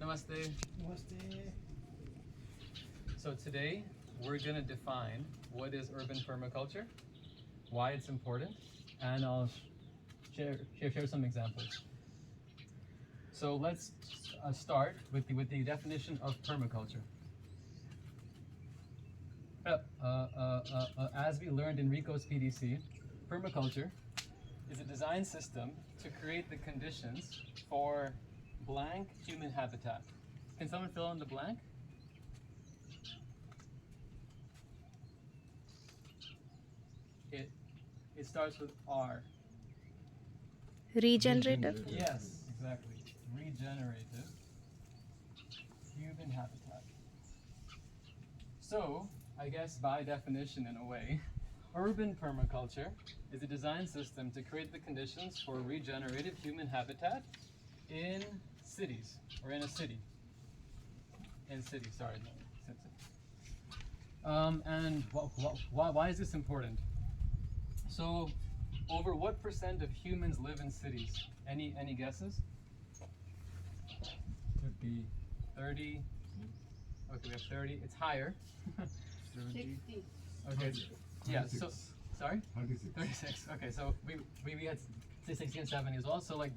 Namaste. Namaste. So today we're going to define what is urban permaculture, why it's important, and I'll share some examples. So let's start with the definition of permaculture. As we learned in Rico's PDC, permaculture is a design system to create the conditions for blank human habitat. Can someone fill in the blank? It starts with R. Regenerative. Yes, exactly. Regenerative human habitat. So, I guess by definition, in a way, urban permaculture is a design system to create the conditions for regenerative human habitat in cities, or in a city. Sorry. And why is this important? So, over what % of humans live in cities? Any guesses? Could be 30. Okay, we have 30. It's higher. 70. 60. Okay. Yeah. So, sorry. 36. 36. Okay. So we had 60 and 70 as well. So like,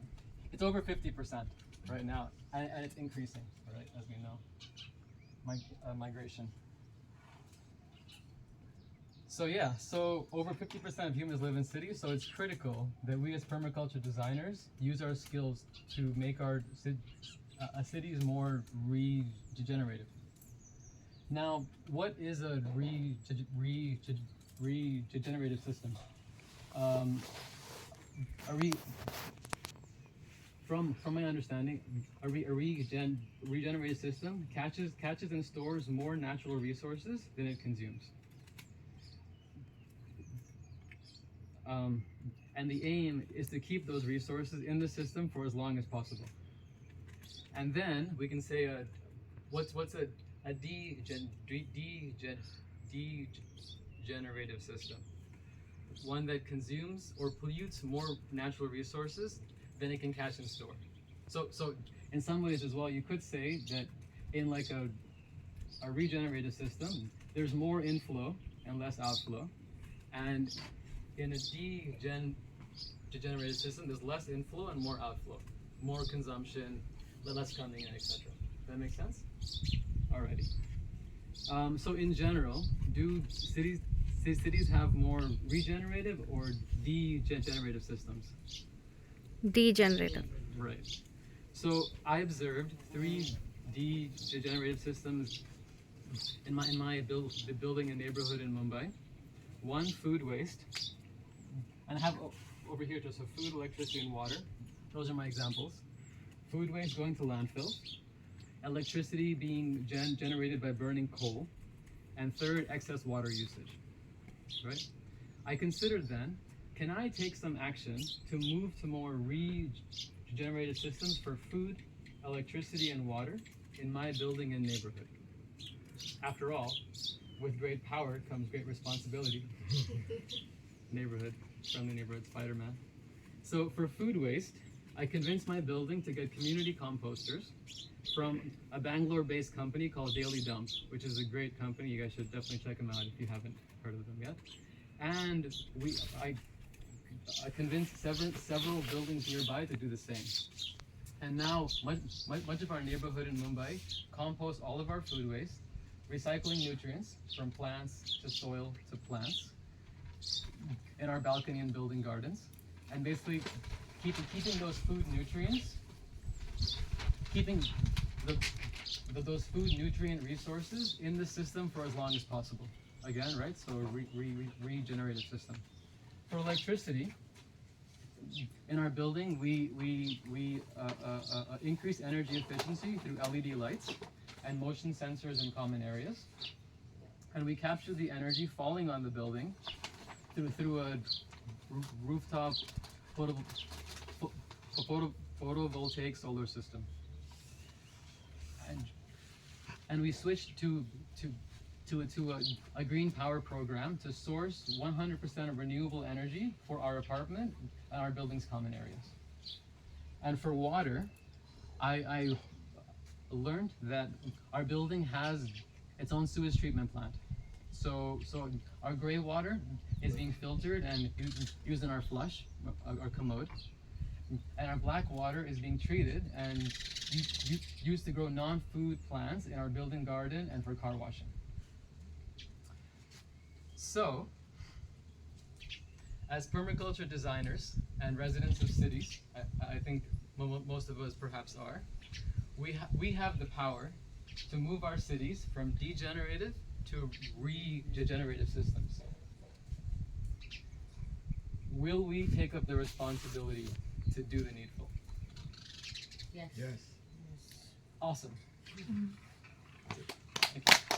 it's over 50% right now, and it's increasing, right? As we know, migration. So yeah, so over 50% of humans live in cities, so it's critical that we as permaculture designers use our skills to make our cities more regenerative. Now, what is a regenerative system? From my understanding, a regenerative system catches and stores more natural resources than it consumes. And the aim is to keep those resources in the system for as long as possible. And then we can say what's a degenerative system? One that consumes or pollutes more natural resources than it can catch and store. So in some ways as well, you could say that in like a regenerative system, there's more inflow and less outflow, and in a degenerative system, there's less inflow and more outflow, more consumption, less coming in, etc. That make sense? Alrighty. So in general, do cities have more regenerative or degenerative systems? Degenerative. Right. So I observed 3 degenerative systems in my building and neighborhood in Mumbai. 1, food waste, and I have over here just food, electricity, and water. Those are my examples. Food waste going to landfills, electricity being generated by burning coal, and 3rd, excess water usage. Right? I considered then, can I take some action to move to more regenerative systems for food, electricity, and water in my building and neighborhood? After all, with great power comes great responsibility. Neighborhood, friendly neighborhood, Spider-Man. So for food waste, I convinced my building to get community composters from a Bangalore-based company called Daily Dump, which is a great company. You guys should definitely check them out if you haven't heard of them yet. And I convinced several buildings nearby to do the same. And now much of our neighborhood in Mumbai composts all of our food waste, recycling nutrients from plants to soil to plants in our balcony and building gardens, and basically keeping those food nutrients, keeping those food nutrient resources in the system for as long as possible. Again, right? So regenerative system. For electricity, in our building, we increase energy efficiency through LED lights and motion sensors in common areas, and we capture the energy falling on the building through a rooftop photovoltaic solar system. And we switched to a green power program to source 100% of renewable energy for our apartment and our building's common areas. And for water, I learned that our building has its own sewage treatment plant. So our gray water is being filtered and used in our flush, our commode, and our black water is being treated and used to grow non-food plants in our building garden and for car washing. So, as permaculture designers and residents of cities, I think most of us perhaps are, we have the power to move our cities from degenerative to regenerative systems. Will we take up the responsibility to do the needful? Yes. Yes. Awesome. Thank you.